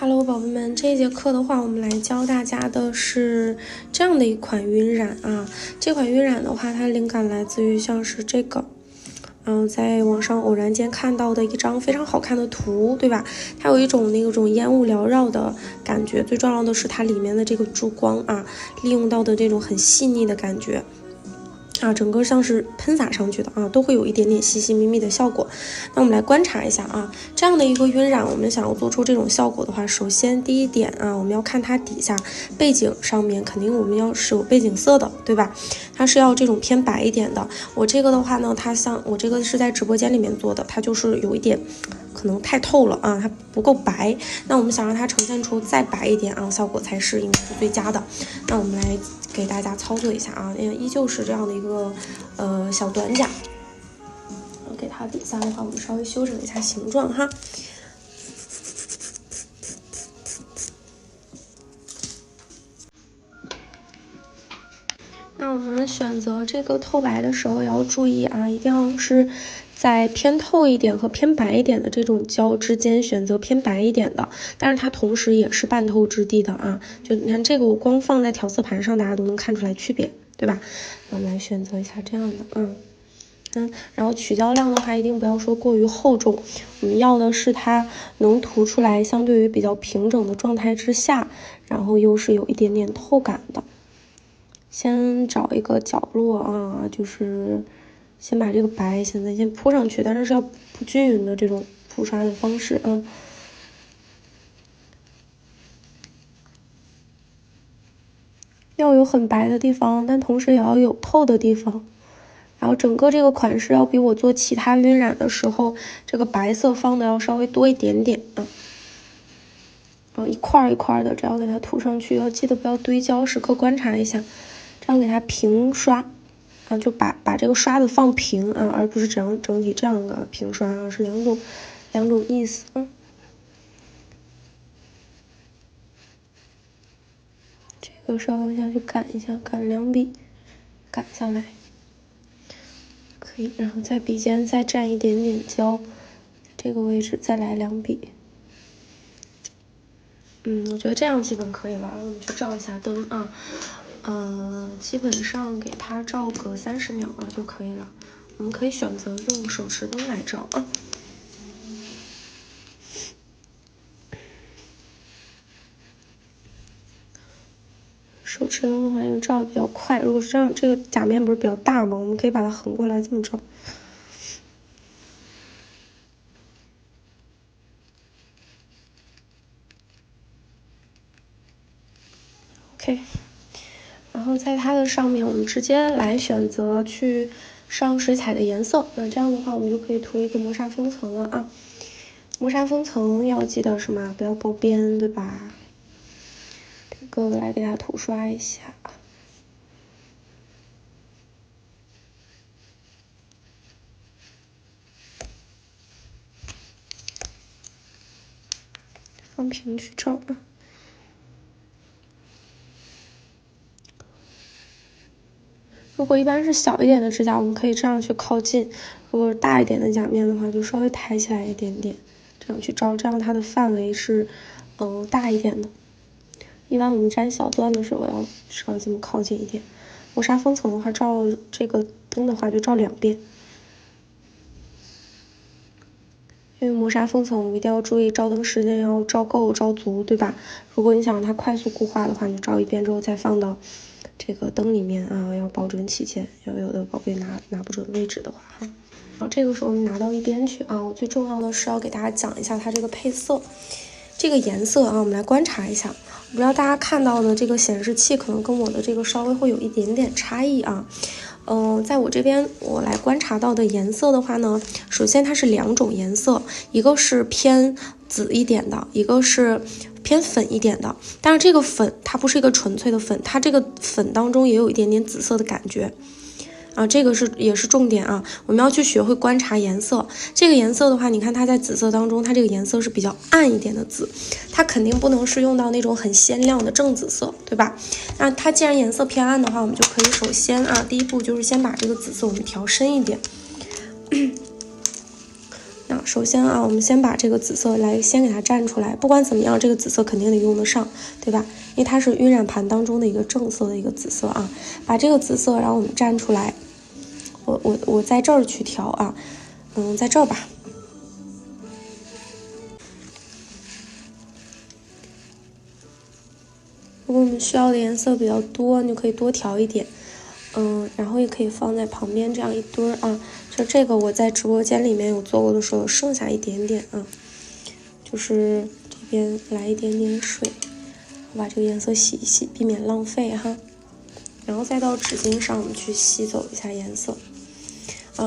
Hello， 宝贝们，这一节课的话，我们来教大家的是这样的一款晕染啊。这款晕染的话，它灵感来自于像是这个，在网上偶然间看到的一张非常好看的图，对吧？它有一种那种烟雾缭绕的感觉，最重要的是它里面的这个珠光啊，利用到的这种很细腻的感觉。整个像是喷洒上去的啊，都会有一点点细细密密的效果。那我们来观察一下啊，这样的一个晕染，我们想要做出这种效果的话，首先第一点啊，我们要看它底下背景上面，肯定我们要是有背景色的，对吧？它是要这种偏白一点的。我这个的话呢，它像我这个是在直播间里面做的，它就是有一点可能太透了啊，它不够白。那我们想让它呈现出再白一点啊，效果才是应该是最佳的。那我们来给大家操作一下啊，依旧是这样的一个小短甲，给它底下的话，我们稍微修整一下形状哈。那我们选择这个透白的时候要注意啊，一定要是在偏透一点和偏白一点的这种胶之间选择偏白一点的，但是它同时也是半透质地的啊。就你看这个，我光放在调色盘上，大家都能看出来区别，对吧？我们来选择一下这样的，然后取胶量的话，一定不要说过于厚重，我们要的是它能涂出来，相对于比较平整的状态之下，然后又是有一点点透感的。先找一个角落啊，就是先把这个白现在先铺上去，但是要不均匀的这种铺刷的方式啊。要有很白的地方，但同时也要有透的地方。然后整个这个款式要比我做其他晕染的时候，这个白色放的要稍微多一点点啊。然后一块一块的这样给它涂上去，要记得不要堆胶，时刻观察一下，这样给它平刷。就把这个刷子放平啊，而不是整体这样的平刷啊，是两种意思。这个稍微下去赶一下，赶2笔，赶下来，可以，然后在笔尖再蘸一点点胶，这个位置再来2笔。我觉得这样基本可以了。我们去照一下灯啊。基本上给它照个30秒啊就可以了。我们可以选择用手持灯来照啊。手持灯的话，因为照的比较快，如果是这样，这个甲面不是比较大吗？我们可以把它横过来这么照。OK。然后在它的上面，我们直接来选择去上水彩的颜色。那这样的话，我们就可以涂一个磨砂封层了啊。磨砂封层要记得什么？不要包边，对吧？这个来给它涂刷一下。放平去照啊。如果一般是小一点的指甲，我们可以这样去靠近；如果是大一点的甲面的话，就稍微抬起来一点点，这样去照，这样它的范围是大一点的。一般我们粘小钻的时候要稍微这么靠近一点。磨砂封层的话，照这个灯的话就照2遍。因为磨砂封层，我们一定要注意照灯时间要照够、照足，对吧？如果你想让它快速固化的话，你照1遍之后再放到这个灯里面啊，要保准起见。要有的宝贝拿不准位置的话哈。好，这个时候我们拿到一边去啊。我最重要的是要给大家讲一下它这个配色，这个颜色啊，我们来观察一下。我不知道大家看到的这个显示器可能跟我的这个稍微会有一点点差异啊。在我这边我来观察到的颜色的话呢，首先它是2种颜色，一个是偏紫一点的，一个是偏粉一点的。但是这个粉它不是一个纯粹的粉，它这个粉当中也有一点点紫色的感觉。这个也是重点啊，我们要去学会观察颜色。这个颜色的话，你看它在紫色当中，它这个颜色是比较暗一点的紫，它肯定不能是用到那种很鲜亮的正紫色，对吧？那它既然颜色偏暗的话，我们就可以首先第一步就是先把这个紫色我们调深一点。那啊，首先啊，我们先把这个紫色先给它蘸出来。不管怎么样，这个紫色肯定得用得上，对吧？因为它是晕染盘当中的一个正色的一个紫色啊。把这个紫色，然后我们蘸出来。我在这儿去调啊，在这儿吧。如果我们需要的颜色比较多，你就可以多调一点。然后也可以放在旁边这样一堆啊。就这个我在直播间里面有做过的时候，剩下一点点啊，就是这边来一点点水，把这个颜色洗一洗，避免浪费哈。然后再到纸巾上，我们去吸走一下颜色。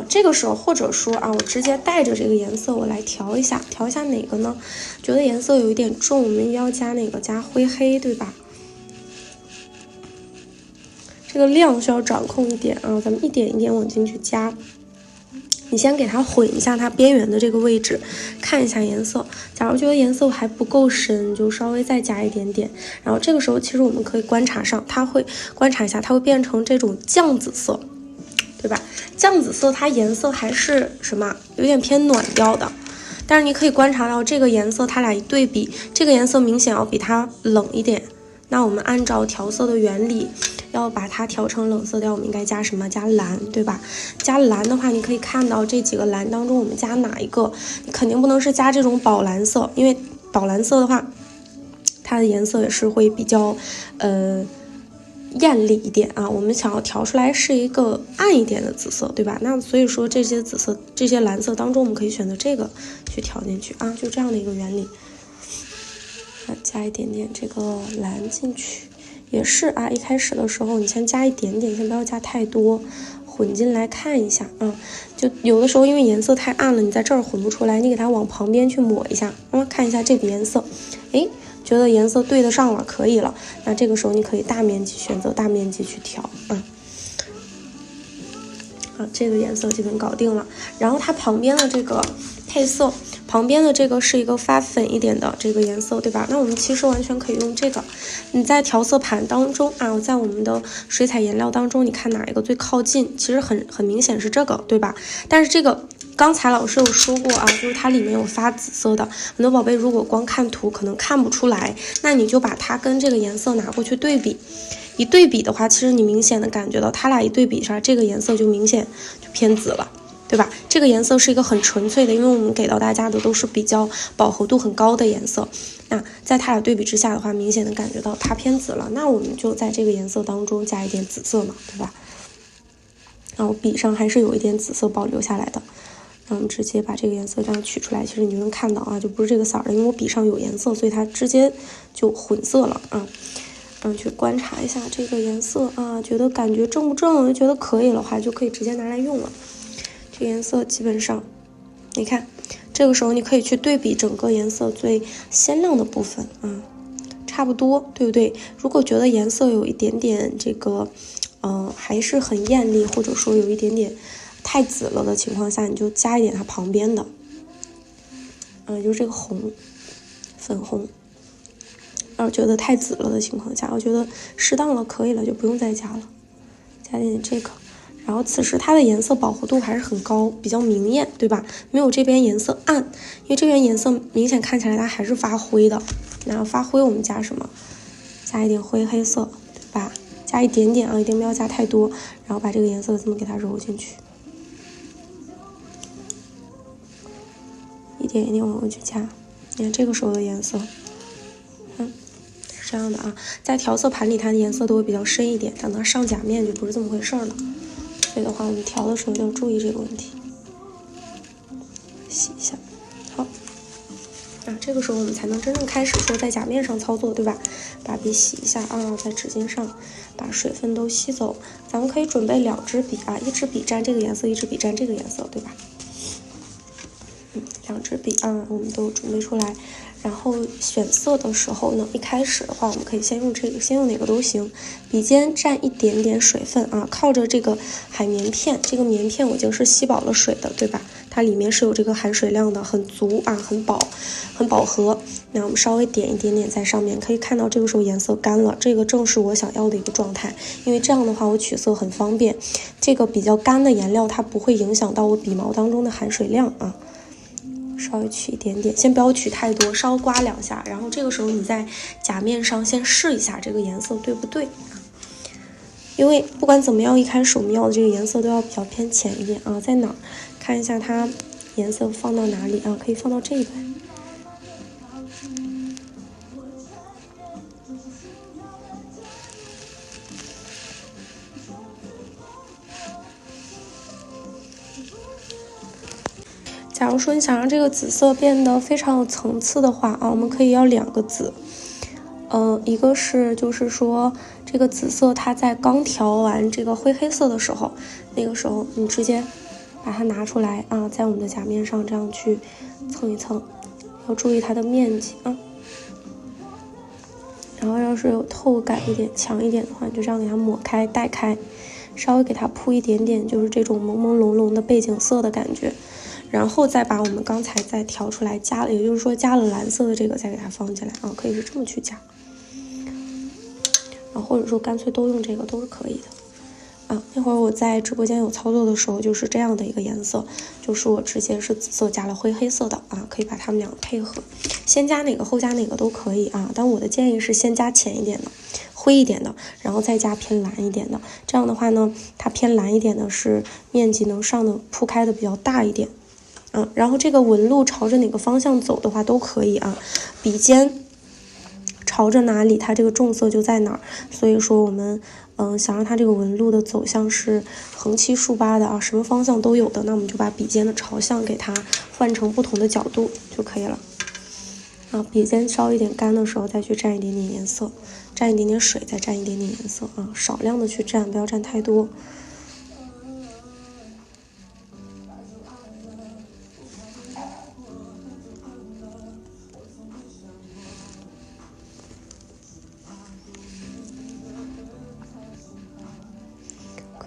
这个时候或者说啊，我直接带着这个颜色我来调一下，调一下哪个呢？觉得颜色有一点重，我们要加哪个？加灰黑，对吧？这个量需要掌控一点啊，咱们一点一点往进去加。你先给它混一下它边缘的这个位置，看一下颜色。假如觉得颜色还不够深，就稍微再加一点点。然后这个时候其实我们可以观察一下，它会变成这种酱紫色，对吧？酱紫色它颜色还是什么，有点偏暖调的。但是你可以观察到这个颜色，它俩一对比，这个颜色明显要比它冷一点。那我们按照调色的原理，要把它调成冷色调，我们应该加什么？加蓝，对吧？加蓝的话，你可以看到这几个蓝当中，我们加哪一个？你肯定不能是加这种宝蓝色，因为宝蓝色的话，它的颜色也是会比较艳丽一点啊。我们想要调出来是一个暗一点的紫色，对吧？那所以说这些紫色、这些蓝色当中，我们可以选择这个去调进去啊，就这样的一个原理。加一点点这个蓝进去，也是啊。一开始的时候，你先加一点点，先不要加太多，混进来看一下啊。就有的时候因为颜色太暗了，你在这儿混不出来，你给它往旁边去抹一下，看一下这个颜色，哎，觉得颜色对得上了，可以了。那这个时候你可以选择大面积去调啊。这个颜色基本搞定了。然后它旁边的这个配色，旁边的这个是一个发粉一点的这个颜色，对吧？那我们其实完全可以用这个。你在调色盘当中啊，在我们的水彩颜料当中，你看哪一个最靠近？其实很明显是这个，对吧？但是这个刚才老师有说过啊，就是它里面有发紫色的，很多宝贝如果光看图可能看不出来，那你就把它跟这个颜色拿过去对比。一对比的话，其实你明显的感觉到它俩一对比上，这个颜色就明显就偏紫了，对吧？这个颜色是一个很纯粹的，因为我们给到大家的都是比较饱和度很高的颜色。那在它俩对比之下的话，明显的感觉到它偏紫了，那我们就在这个颜色当中加一点紫色嘛，对吧？然后笔上还是有一点紫色保留下来的。那我们直接把这个颜色这样取出来，其实你就能看到啊，就不是这个色儿的，因为我笔上有颜色，所以它直接就混色了啊。去观察一下这个颜色啊，觉得感觉正不正，觉得可以的话，就可以直接拿来用了。这颜色基本上，你看，这个时候你可以去对比整个颜色最鲜亮的部分啊，差不多，对不对？如果觉得颜色有一点点这个，还是很艳丽，或者说有一点点太紫了的情况下，你就加一点它旁边的，就是这个红，粉红。要是觉得太紫了的情况下，我觉得适当了可以了，就不用再加了，加点这个。然后此时它的颜色饱和度还是很高，比较明艳，对吧？没有这边颜色暗，因为这边颜色明显看起来它还是发灰的。然后发灰我们加什么？加一点灰黑色，对吧？加一点点啊，一定不要加太多。然后把这个颜色这么给它揉进去，一点一点往过去加。你看这个时候的颜色。这样的啊，在调色盘里它的颜色都会比较深一点，等到上甲面就不是这么回事了。所以的话，我们调的时候要注意这个问题。洗一下，好，这个时候我们才能真正开始说在甲面上操作，对吧？把笔洗一下啊，在纸巾上把水分都吸走。咱们可以准备2支笔啊，一支笔沾这个颜色，一支笔沾这个颜色，对吧？2支笔啊，我们都准备出来。然后选色的时候呢，一开始的话，我们可以先用这个，先用哪个都行。笔尖蘸一点点水分啊，靠着这个海绵片，这个棉片我已经是吸饱了水的，对吧？它里面是有这个含水量的，很足啊，很饱和。那我们稍微点一点点在上面，可以看到这个时候颜色干了，这个正是我想要的一个状态。因为这样的话，我取色很方便。这个比较干的颜料，它不会影响到我笔毛当中的含水量啊。稍微取一点点，先不要取太多，稍刮2下，然后这个时候你在甲面上先试一下这个颜色对不对啊？因为不管怎么样，一开始我们要的这个颜色都要比较偏浅一点啊，在哪儿看一下它颜色放到哪里啊，可以放到这一边。假如说你想让这个紫色变得非常有层次的话啊，我们可以要2个紫，一个是就是说这个紫色它在刚调完这个灰黑色的时候，那个时候你直接把它拿出来啊，在我们的甲面上这样去蹭一蹭，要注意它的面积啊。然后要是有透感一点强一点的话，你就这样给它抹开带开，稍微给它铺一点点就是这种朦朦胧胧的背景色的感觉。然后再把我们刚才再调出来加了，也就是说加了蓝色的这个再给它放进来啊，可以是这么去加，然后或者说干脆都用这个都是可以的啊。那会儿我在直播间有操作的时候就是这样的一个颜色，就是我直接是紫色加了灰黑色的啊，可以把它们两个配合，先加哪个后加哪个都可以啊，但我的建议是先加浅一点的灰一点的，然后再加偏蓝一点的，这样的话呢，它偏蓝一点的是面积能上的铺开的比较大一点。然后这个纹路朝着哪个方向走的话都可以啊，笔尖朝着哪里，它这个重色就在哪儿。所以说我们想让它这个纹路的走向是横七竖八的啊，什么方向都有的，那我们就把笔尖的朝向给它换成不同的角度就可以了。啊，笔尖稍微一点干的时候再去蘸一点点颜色，蘸一点点水，再蘸一点点颜色啊，少量的去蘸，不要蘸太多。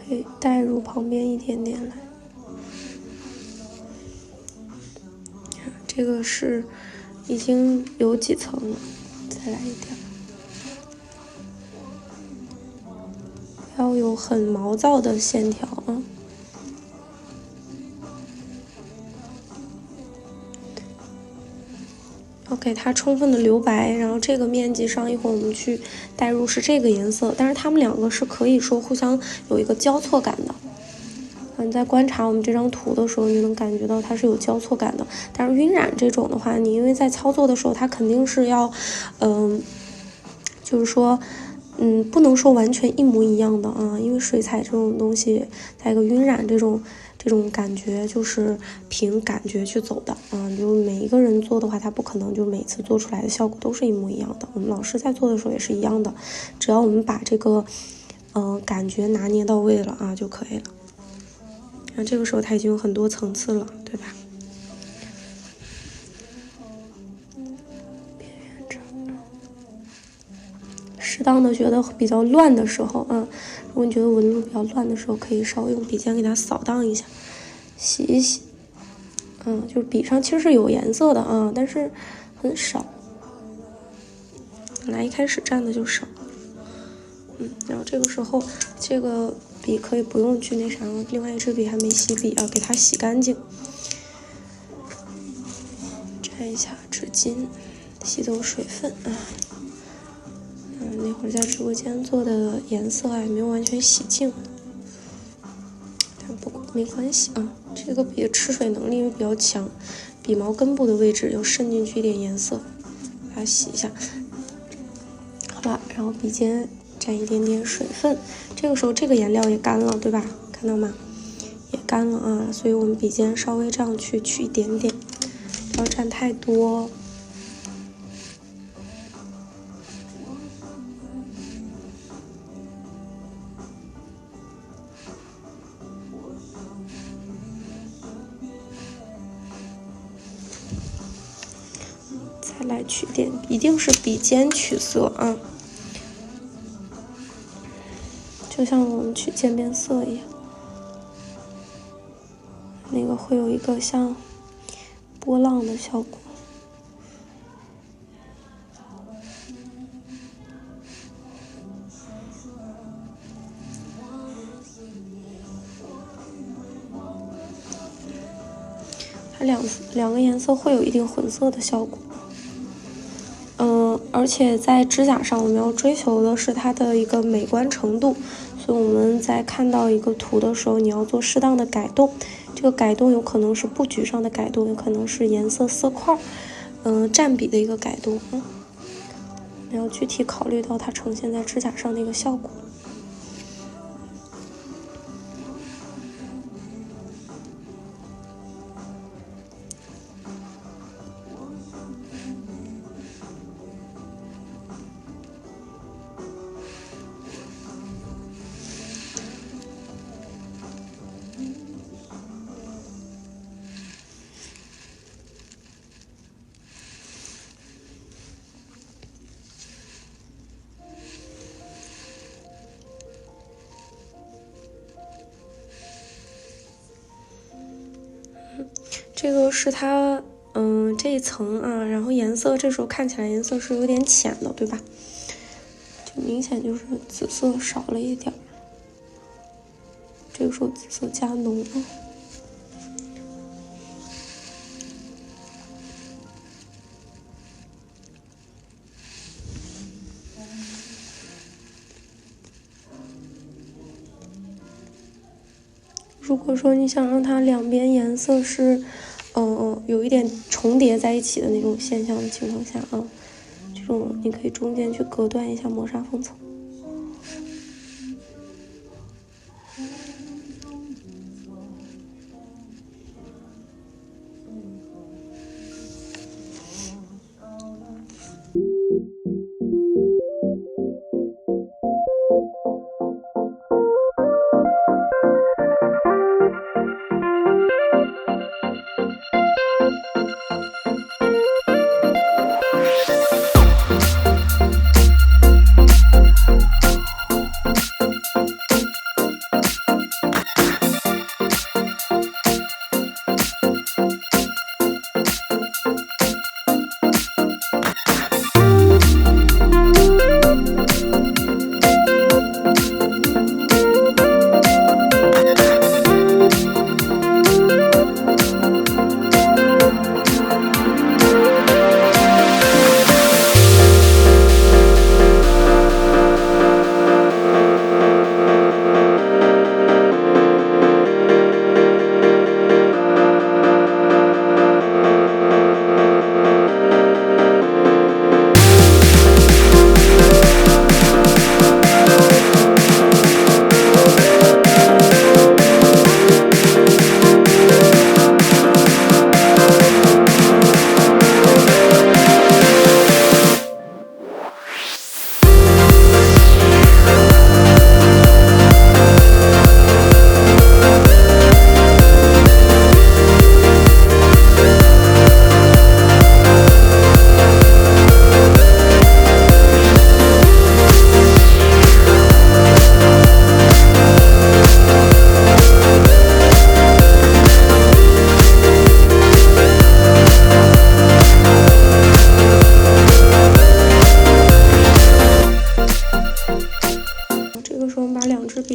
可以带入旁边一点点来，这个是已经有几层了，再来一点，要有很毛躁的线条啊。要给它充分的留白，然后这个面积上一会儿我们去带入是这个颜色，但是它们两个是可以说互相有一个交错感的。你在观察我们这张图的时候，你能感觉到它是有交错感的。但是晕染这种的话，你因为在操作的时候，它肯定是要，就是说，不能说完全一模一样的啊，因为水彩这种东西，再一个晕染这种感觉就是凭感觉去走的啊。就每一个人做的话，他不可能就每次做出来的效果都是一模一样的。我们老师在做的时候也是一样的，只要我们把这个感觉拿捏到位了啊就可以了。那这个时候它已经有很多层次了，对吧？适当的觉得比较乱的时候啊，如果你觉得纹路比较乱的时候，可以稍微用笔尖给它扫荡一下，洗一洗。就是笔上其实是有颜色的啊，但是很少。本来一开始蘸的就少。然后这个时候这个笔可以不用去那啥了，另外一支笔还没洗笔啊，给它洗干净。蘸一下纸巾，吸走水分啊。那会儿在直播间做的颜色还没有完全洗净，但不过没关系啊。这个笔的吃水能力比较强，笔毛根部的位置有渗进去一点颜色，把它洗一下。好了，然后笔尖蘸一点点水分，这个时候这个颜料也干了，对吧？看到吗？也干了啊，所以我们笔尖稍微这样去取一点点，不要蘸太多。再来取点，一定是笔尖取色啊，就像我们取渐变色一样，那个会有一个像波浪的效果。它两个颜色会有一定混色的效果。而且在指甲上，我们要追求的是它的一个美观程度，所以我们在看到一个图的时候，你要做适当的改动。这个改动有可能是布局上的改动，有可能是颜色色块，占比的一个改动。你要具体考虑到它呈现在指甲上的一个效果。这个是它，这一层啊，然后颜色这时候看起来颜色是有点浅的，对吧？就明显就是紫色少了一点，这个时候紫色加浓啊。如果说你想让它两边颜色是，有一点重叠在一起的那种现象的情况下啊，这种你可以中间去隔断一下磨砂缝层。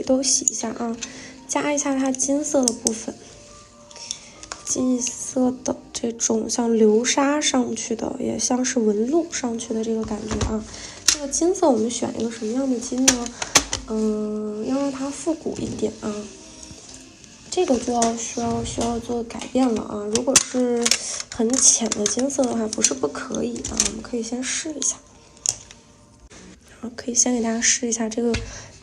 都洗一下啊，加一下它金色的部分，金色的这种像流沙上去的，也像是纹路上去的这个感觉啊。这个金色我们选一个什么样的金呢？要让它复古一点啊。这个就需要做改变了啊。如果是很浅的金色的话，不是不可以啊，我们可以先试一下。可以先给大家试一下这个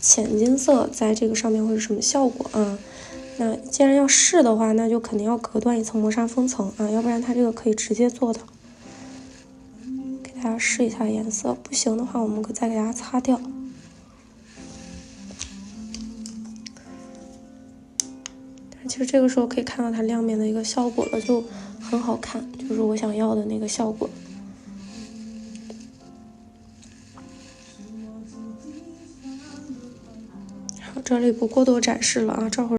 浅金色在这个上面会是什么效果啊？那既然要试的话，那就肯定要隔断一层磨砂封层啊，要不然它这个可以直接做的。给大家试一下颜色，不行的话我们再给大家擦掉。其实这个时候可以看到它亮面的一个效果了，就很好看，就是我想要的那个效果。好，这里不过多展示了啊，这会儿。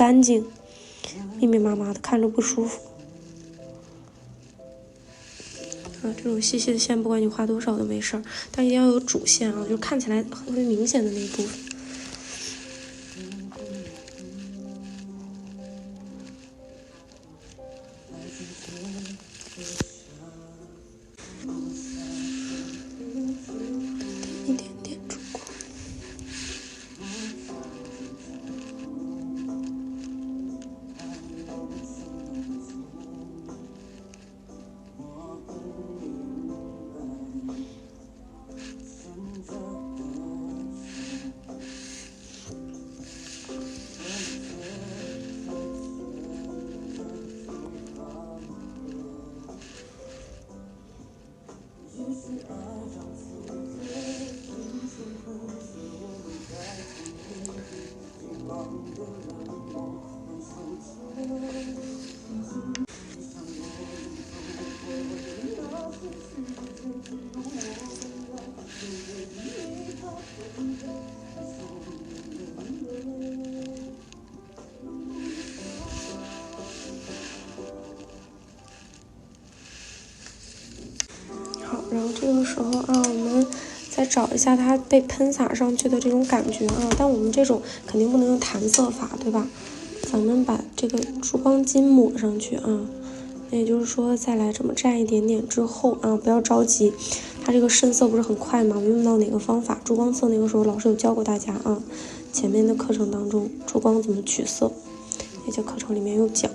干净，密密麻麻的，看着不舒服。这种细细的线，不管你画多少都没事儿，但一定要有主线啊，就看起来特别明显的那一部分。一点点烛光。好，然后这个时候啊，我们再找一下它被喷洒上去的这种感觉啊，但我们这种肯定不能用弹色法，对吧？咱们把这个珠光巾抹上去啊，也就是说再来这么蘸一点点之后啊，不要着急，它这个渗色不是很快吗？我们用到哪个方法？珠光色那个时候老师有教过大家啊，前面的课程当中珠光怎么取色，那节课程里面有讲，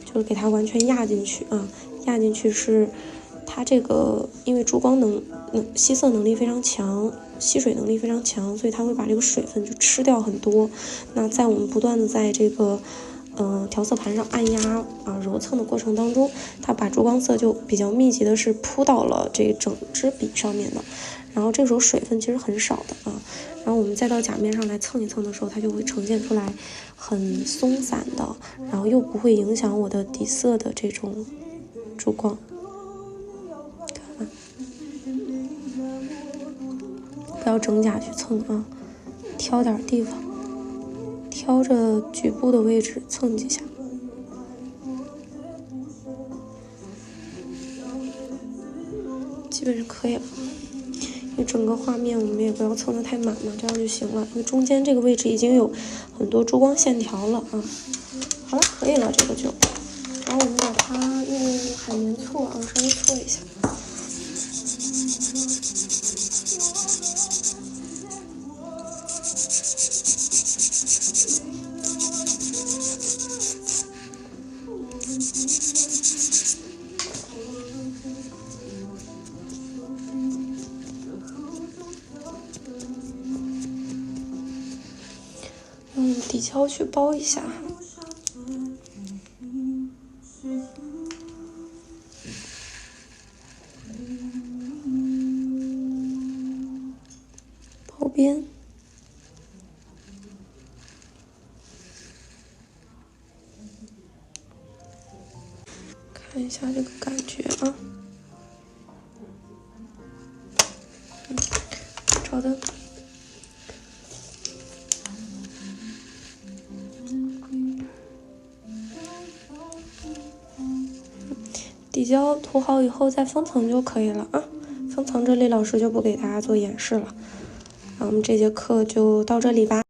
就是给它完全压进去啊，压进去是它这个因为珠光吸色能力非常强，吸水能力非常强，所以它会把这个水分就吃掉很多。那在我们不断的在这个调色盘上按压啊揉蹭的过程当中，它把珠光色就比较密集的是铺到了这整支笔上面的。然后这个时候水分其实很少的啊，然后我们再到甲面上来蹭一蹭的时候，它就会呈现出来很松散的，然后又不会影响我的底色的这种珠光。不要整甲去蹭啊，挑点地方，挑着局部的位置蹭几下。基本上可以了，因为整个画面我们也不要蹭得太满嘛，这样就行了。因为中间这个位置已经有很多珠光线条了啊。好了，可以了，这个就，然后我们把它用海绵搓啊，稍微搓一下。用底胶去包一下，包边，看一下这个感觉啊，找的。底胶涂好以后再封层就可以了啊，封层这里老师就不给大家做演示了，那我们这节课就到这里吧。